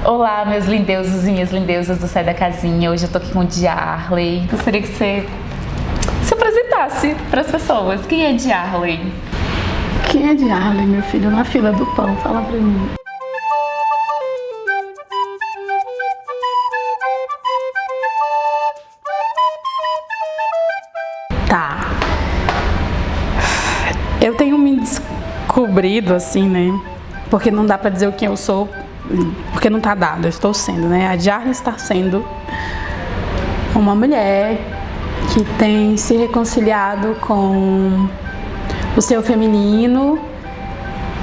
Olá, meus lindeusos e minhas lindeusas do Sai da Casinha. Hoje eu tô aqui com o Diarley. Gostaria que você se apresentasse para as pessoas. Quem é Diarley? Quem é Diarley, meu filho? Na fila do pão, fala pra mim. Tá. Eu tenho me descobrido assim, né? Porque não dá pra dizer o que eu sou, porque não tá dado, eu estou sendo, né? A Diarley está sendo uma mulher que tem se reconciliado com o seu feminino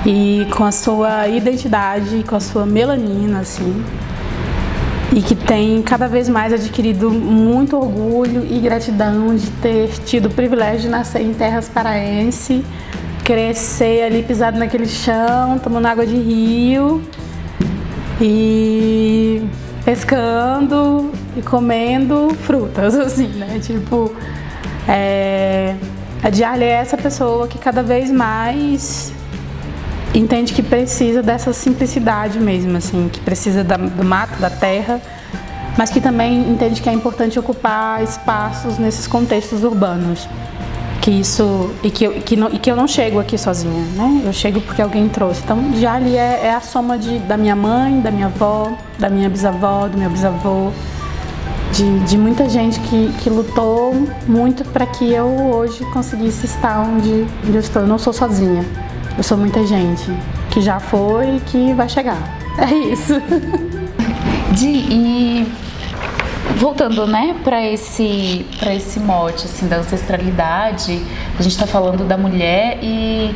e com a sua identidade, com a sua melanina, assim, e que tem cada vez mais adquirido muito orgulho e gratidão de ter tido o privilégio de nascer em terras paraense, crescer ali pisado naquele chão, tomando água de rio e pescando e comendo frutas, assim, né? Tipo, a Diarley é essa pessoa que cada vez mais entende que precisa dessa simplicidade mesmo, assim, que precisa do mato, da terra, mas que também entende que é importante ocupar espaços nesses contextos urbanos. Que eu não chego aqui sozinha, né? Eu chego porque alguém trouxe. Então, Diarley é a soma da minha mãe, da minha avó, da minha bisavó, do meu bisavô, de muita gente que lutou muito para que eu hoje conseguisse estar onde eu estou. Eu não sou sozinha, eu sou muita gente que já foi e que vai chegar. É isso. E voltando, né, para esse mote assim, da ancestralidade, a gente está falando da mulher e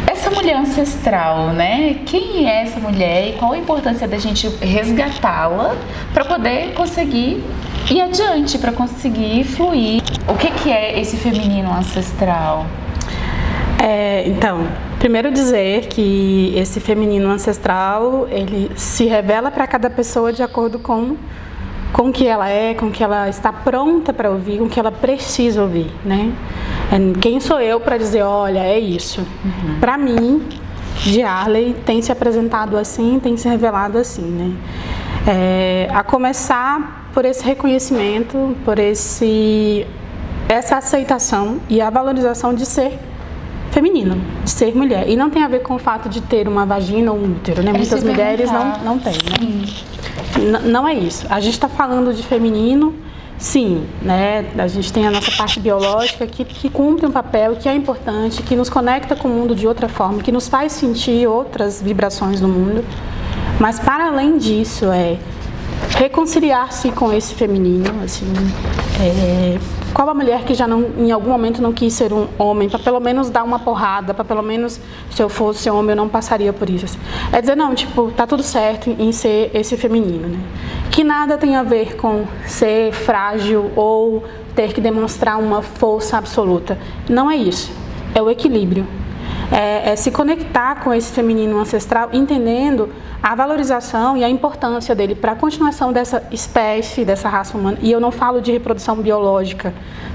essa mulher ancestral, né? Quem é essa mulher e qual a importância da gente resgatá-la para poder conseguir ir adiante, para conseguir fluir? O que é esse feminino ancestral? Então, primeiro dizer que esse feminino ancestral, ele se revela para cada pessoa de acordo com o que ela é, com o que ela está pronta para ouvir, com o que ela precisa ouvir, né? Quem sou eu para dizer, olha, é isso? Uhum. Para mim, Diarley tem se apresentado assim, tem se revelado assim, né? A começar por esse reconhecimento, por essa aceitação e a valorização de ser feminino, de ser mulher. E não tem a ver com o fato de ter uma vagina ou um útero, né? Muitas mulheres não têm, né? Não é isso. A gente está falando de feminino, sim, né? A gente tem a nossa parte biológica que cumpre um papel, que é importante, que nos conecta com o mundo de outra forma, que nos faz sentir outras vibrações no mundo. Mas para além disso, reconciliar-se com esse feminino, assim, qual a mulher que já não, em algum momento não quis ser um homem, para pelo menos dar uma porrada, para pelo menos, se eu fosse homem, eu não passaria por isso. Assim. É dizer, não, tipo, tá tudo certo em ser esse feminino, né? Que nada tem a ver com ser frágil ou ter que demonstrar uma força absoluta. Não é isso. É o equilíbrio. É se conectar com esse feminino ancestral, entendendo a valorização e a importância dele para a continuação dessa espécie, dessa raça humana. E eu não falo de reprodução biológica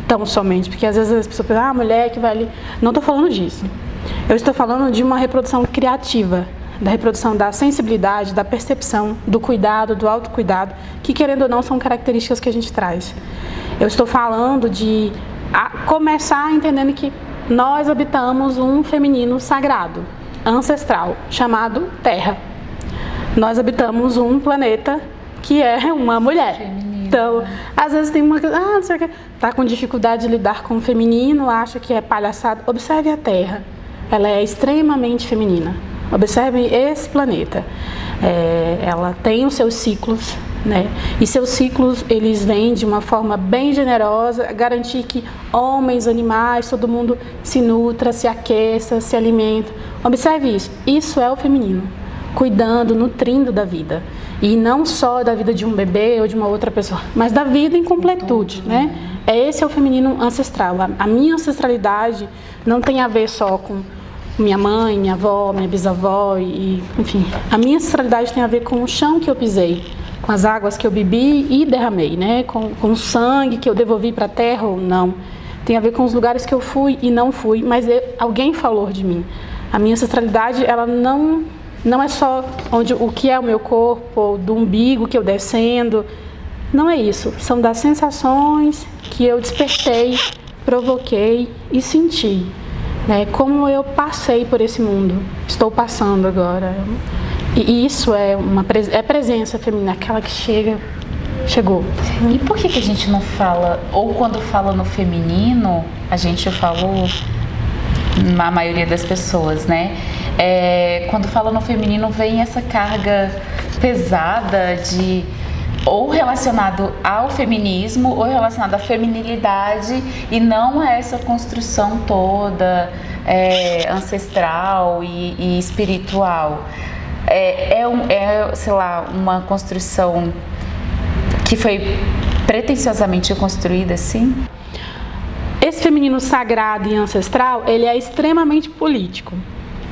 tão somente, porque às vezes as pessoas pensam, a mulher que vai ali... Não estou falando disso. Eu estou falando de uma reprodução criativa, da reprodução da sensibilidade, da percepção, do cuidado, do autocuidado, que querendo ou não são características que a gente traz. Eu estou falando de começar entendendo que nós habitamos um feminino sagrado, ancestral, chamado Terra. Nós habitamos um planeta que é uma mulher. Feminino. Então, às vezes tem uma coisa, não sei o que, tá com dificuldade de lidar com o feminino, acha que é palhaçada. Observe a Terra, ela é extremamente feminina. Observe esse planeta. Ela tem os seus ciclos, né? E seus ciclos, eles vêm de uma forma bem generosa, garantir que homens, animais, todo mundo se nutra, se aqueça, se alimenta. Observe isso. Isso é o feminino. Cuidando, nutrindo da vida. E não só da vida de um bebê ou de uma outra pessoa, mas da vida em completude, né? Esse é o feminino ancestral. A minha ancestralidade não tem a ver só com minha mãe, minha avó, minha bisavó, enfim. A minha ancestralidade tem a ver com o chão que eu pisei, com as águas que eu bebi e derramei, né? Com o sangue que eu devolvi para a terra ou não. Tem a ver com os lugares que eu fui e não fui, mas alguém falou de mim. A minha ancestralidade, ela não não é só o que é o meu corpo, do umbigo que eu descendo. Não é isso. São das sensações que eu despertei, provoquei e senti. Né? Como eu passei por esse mundo. Estou passando agora. E isso é presença feminina, aquela que chegou. E por que a gente não fala, ou quando fala no feminino, a gente falou, a maioria das pessoas, né? Quando fala no feminino vem essa carga pesada de ou relacionado ao feminismo ou relacionado à feminilidade e não a essa construção toda ancestral e espiritual. Sei lá, uma construção que foi pretensiosamente construída assim? Esse feminino sagrado e ancestral, ele é extremamente político.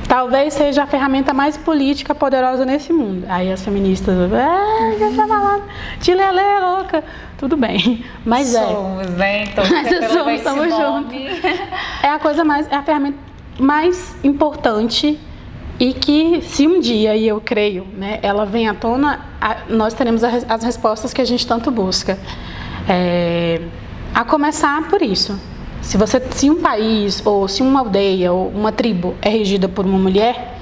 Talvez seja a ferramenta mais política poderosa nesse mundo. Aí as feministas, você tá falando de lelê, louca. Tudo bem, mas somos, né? Então, estamos juntos. É a ferramenta mais importante e que, se um dia, e eu creio, né, ela vem à tona, nós teremos as respostas que a gente tanto busca. A começar por isso. Se um país, ou se uma aldeia, ou uma tribo é regida por uma mulher,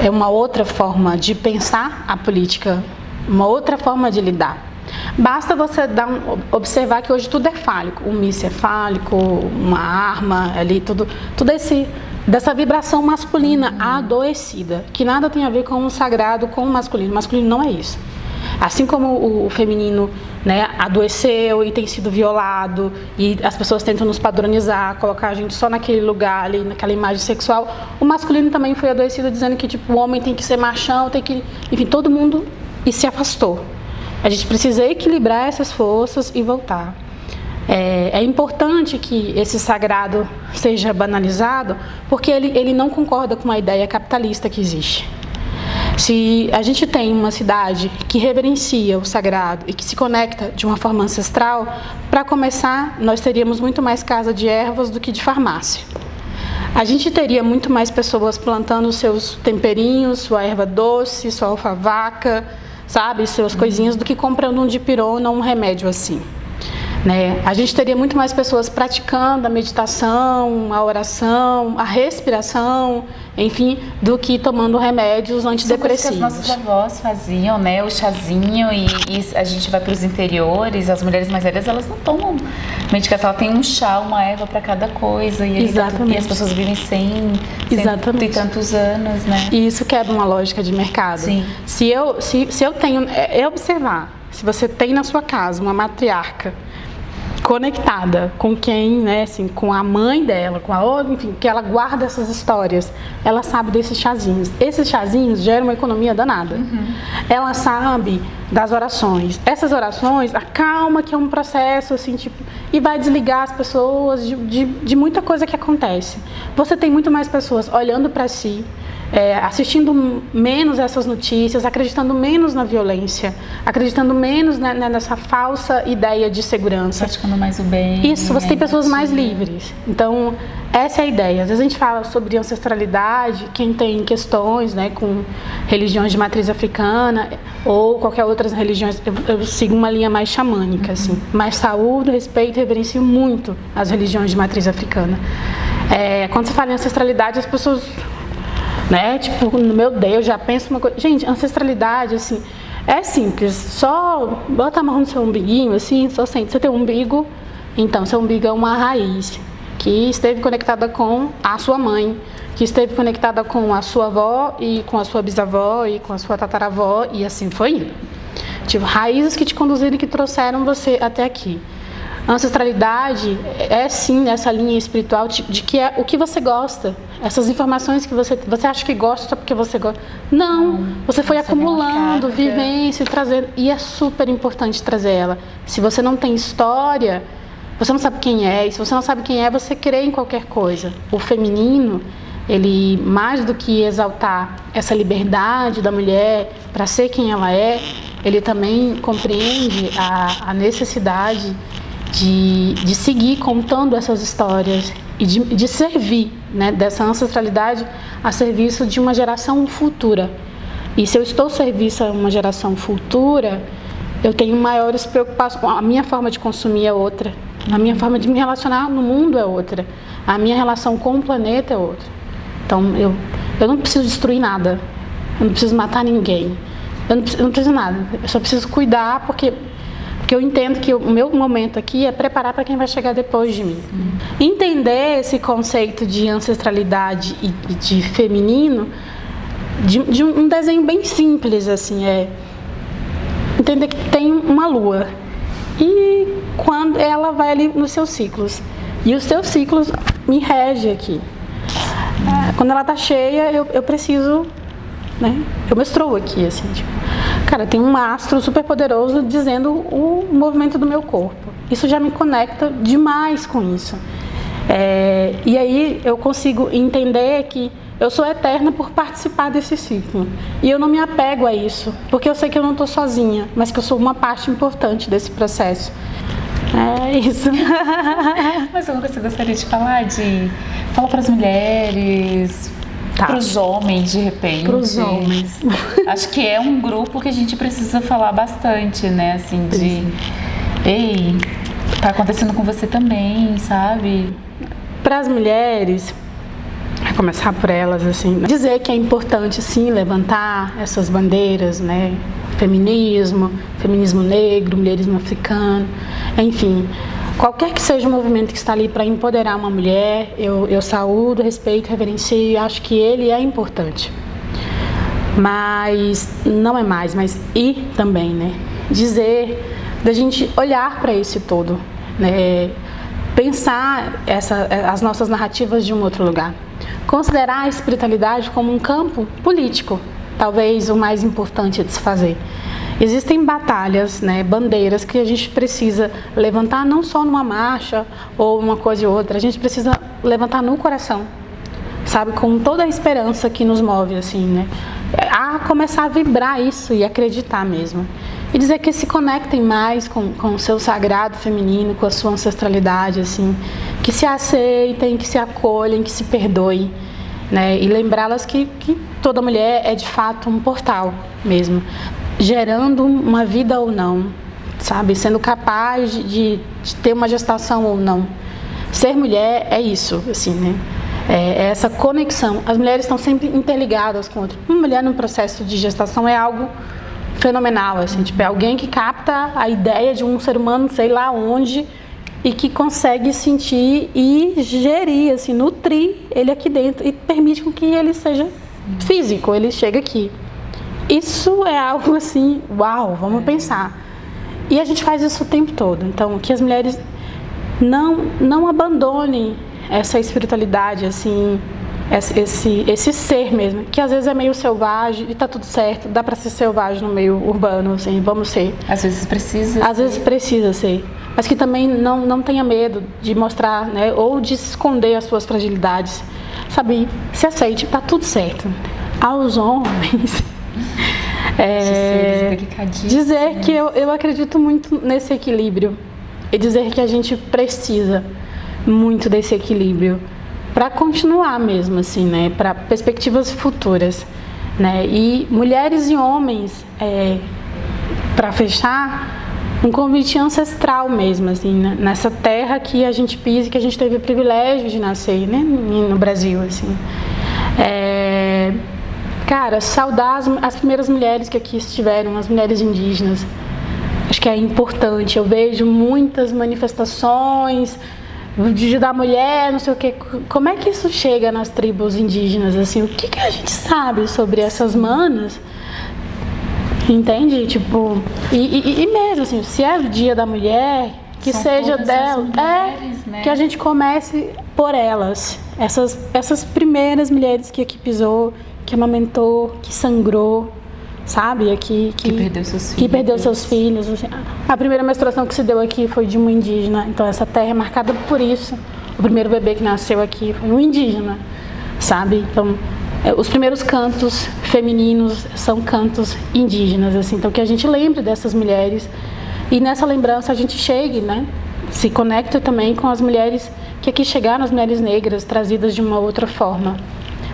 é uma outra forma de pensar a política, uma outra forma de lidar. Basta você observar que hoje tudo é fálico. Um míssil é fálico, uma arma, ali, tudo dessa vibração masculina adoecida, que nada tem a ver com o sagrado, com o masculino. O masculino não é isso. Assim como o feminino, né, adoeceu e tem sido violado e as pessoas tentam nos padronizar, colocar a gente só naquele lugar ali, naquela imagem sexual, o masculino também foi adoecido dizendo que tipo, o homem tem que ser machão, tem que... Enfim, todo mundo e se afastou. A gente precisa equilibrar essas forças e voltar. É importante que esse sagrado seja banalizado porque ele não concorda com a ideia capitalista que existe. Se a gente tem uma cidade que reverencia o sagrado e que se conecta de uma forma ancestral, para começar, nós teríamos muito mais casa de ervas do que de farmácia. A gente teria muito mais pessoas plantando seus temperinhos, sua erva doce, sua alfavaca, sabe, suas coisinhas, do que comprando um dipirona ou um remédio assim. Né? A gente teria muito mais pessoas praticando a meditação, a oração, a respiração, enfim, do que tomando remédios antidepressivos. São coisas que as nossas avós faziam, né? O chazinho e a gente vai para os interiores, as mulheres mais velhas, elas não tomam medicação, ela tem um chá, uma erva para cada coisa e, e as pessoas vivem sem ter tantos anos, né? E isso quebra uma lógica de mercado. Sim. Se eu tenho, observar, se você tem na sua casa uma matriarca conectada com quem, né, assim, com a mãe dela, com a outra, enfim, que ela guarda essas histórias, ela sabe desses chazinhos. Esses chazinhos geram uma economia danada. Ela sabe das orações. Essas orações, acalma que é um processo, assim, tipo, e vai desligar as pessoas de muita coisa que acontece. Você tem muito mais pessoas olhando para si, assistindo menos essas notícias, acreditando menos na violência, acreditando menos nessa falsa ideia de segurança. Praticando mais o bem. Isso, você tem pessoas mais livres. Então, essa é a ideia. Às vezes a gente fala sobre ancestralidade, quem tem questões, né, com religiões de matriz africana ou qualquer outras religiões, eu sigo uma linha mais xamânica, assim. Mas saúdo, respeito e reverencio muito as religiões de matriz africana. Quando você fala em ancestralidade, as pessoas... Né? Tipo, meu Deus, já penso uma coisa. Gente, ancestralidade, assim, é simples. Só bota a mão no seu umbiguinho, assim, só sente. Você tem um umbigo, então seu umbigo é uma raiz que esteve conectada com a sua mãe, que esteve conectada com a sua avó e com a sua bisavó e com a sua tataravó e assim foi indo. Tipo, raízes que te conduziram e que trouxeram você até aqui. Ancestralidade é sim essa linha espiritual de que é o que você gosta. Essas informações que você acha que gosta só porque você gosta. Não, você foi acumulando vivência e trazendo. E é super importante trazer ela. Se você não tem história, você não sabe quem é. E se você não sabe quem é, você crê em qualquer coisa. O feminino, ele, mais do que exaltar essa liberdade da mulher para ser quem ela é, ele também compreende a necessidade de seguir contando essas histórias e de servir, né, dessa ancestralidade a serviço de uma geração futura. E se eu estou a serviço a uma geração futura, eu tenho maiores preocupações. A minha forma de consumir é outra, a minha forma de me relacionar no mundo é outra, a minha relação com o planeta é outra. Então eu não preciso destruir nada, eu não preciso matar ninguém, eu não preciso de nada, eu só preciso cuidar porque eu entendo que o meu momento aqui é preparar para quem vai chegar depois de mim. Entender esse conceito de ancestralidade e de feminino, de um desenho bem simples, assim, entender que tem uma lua e quando ela vai ali nos seus ciclos, e os seus ciclos me regem aqui. Quando ela tá cheia, eu preciso, né? Eu menstruo aqui, assim, tipo, cara, tem um astro super poderoso dizendo o movimento do meu corpo. Isso já me conecta demais com isso. E aí eu consigo entender que eu sou eterna por participar desse ciclo. E eu não me apego a isso, porque eu sei que eu não estou sozinha, mas que eu sou uma parte importante desse processo. É isso. Mas uma coisa que eu gostaria de falar, fala para as mulheres, para os homens, de repente. Para os homens. Acho que é um grupo que a gente precisa falar bastante, né? Assim, ei, tá acontecendo com você também, sabe? Para as mulheres, a começar por elas, assim, dizer que é importante, sim, levantar essas bandeiras, né? Feminismo negro, mulherismo africano, enfim, qualquer que seja o movimento que está ali para empoderar uma mulher, eu saúdo, respeito, reverencio e acho que ele é importante. Mas não é mais, mas e também, né? Dizer, da gente olhar para esse todo, né? Pensar as nossas narrativas de um outro lugar. Considerar a espiritualidade como um campo político, talvez o mais importante de se fazer. Existem batalhas, né, bandeiras que a gente precisa levantar não só numa marcha ou uma coisa e outra, a gente precisa levantar no coração, sabe, com toda a esperança que nos move, assim, né, a começar a vibrar isso e acreditar mesmo. E dizer que se conectem mais com o seu sagrado feminino, com a sua ancestralidade, assim, que se aceitem, que se acolhem, que se perdoem, né, e lembrá-las que toda mulher é de fato um portal mesmo, gerando uma vida ou não, sabe, sendo capaz de ter uma gestação ou não. Ser mulher é isso, assim, né? É essa conexão. As mulheres estão sempre interligadas com outra. Uma mulher no processo de gestação é algo fenomenal, assim, tipo, é alguém que capta a ideia de um ser humano, sei lá onde, e que consegue sentir e gerir, assim, nutrir ele aqui dentro e permite com que ele seja físico, ele chega aqui. Isso é algo assim, uau, vamos pensar. E a gente faz isso o tempo todo. Então, que as mulheres não abandonem essa espiritualidade, assim, esse ser mesmo, que às vezes é meio selvagem e tá tudo certo, dá para ser selvagem no meio urbano, assim, vamos ser. Às vezes precisa. Às vezes precisa ser. Mas que também não tenha medo de mostrar, né, ou de esconder as suas fragilidades. Sabe, se aceite, tá tudo certo. Aos homens... dizer que eu acredito muito nesse equilíbrio e dizer que a gente precisa muito desse equilíbrio para continuar mesmo, assim, né, para perspectivas futuras, né, e mulheres e homens, para fechar, um convite ancestral mesmo, assim, né, nessa terra que a gente pisa e que a gente teve o privilégio de nascer, né, no Brasil, assim. Cara, saudar as primeiras mulheres que aqui estiveram, as mulheres indígenas. Acho que é importante. Eu vejo muitas manifestações do Dia da Mulher, não sei o quê. Como é que isso chega nas tribos indígenas? Assim, o que a gente sabe sobre essas manas? Entende? Tipo, e mesmo assim, se é o Dia da Mulher, que são seja dela, mulheres, né? Que a gente comece por elas. Essas primeiras mulheres que aqui pisou, que amamentou, que sangrou, sabe? Que perdeu seus filhos. Que perdeu seus filhos. Assim. A primeira menstruação que se deu aqui foi de uma indígena. Então essa terra é marcada por isso. O primeiro bebê que nasceu aqui foi um indígena, sabe? Então os primeiros cantos femininos são cantos indígenas, assim. Então que a gente lembre dessas mulheres e nessa lembrança a gente chegue, né? Se conecta também com as mulheres que aqui chegaram as mulheres negras trazidas de uma outra forma.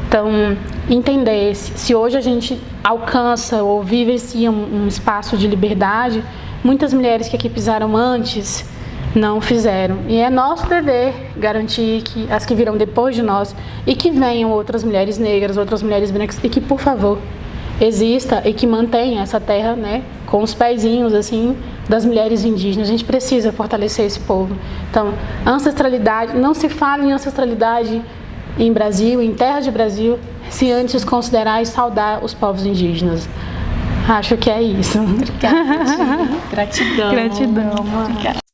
Então, entender se hoje a gente alcança ou vivencia um espaço de liberdade, muitas mulheres que aqui pisaram antes não fizeram. E é nosso dever garantir que as que virão depois de nós e que venham outras mulheres negras, outras mulheres brancas e que, por favor, exista e que mantenha essa terra, né, com os pezinhos assim das mulheres indígenas. A gente precisa fortalecer esse povo. Então, ancestralidade, não se fala em ancestralidade em Brasil, em terra de Brasil, se antes considerar e saudar os povos indígenas. Acho que é isso. Obrigada, Gratidão. Gratidão. Obrigada.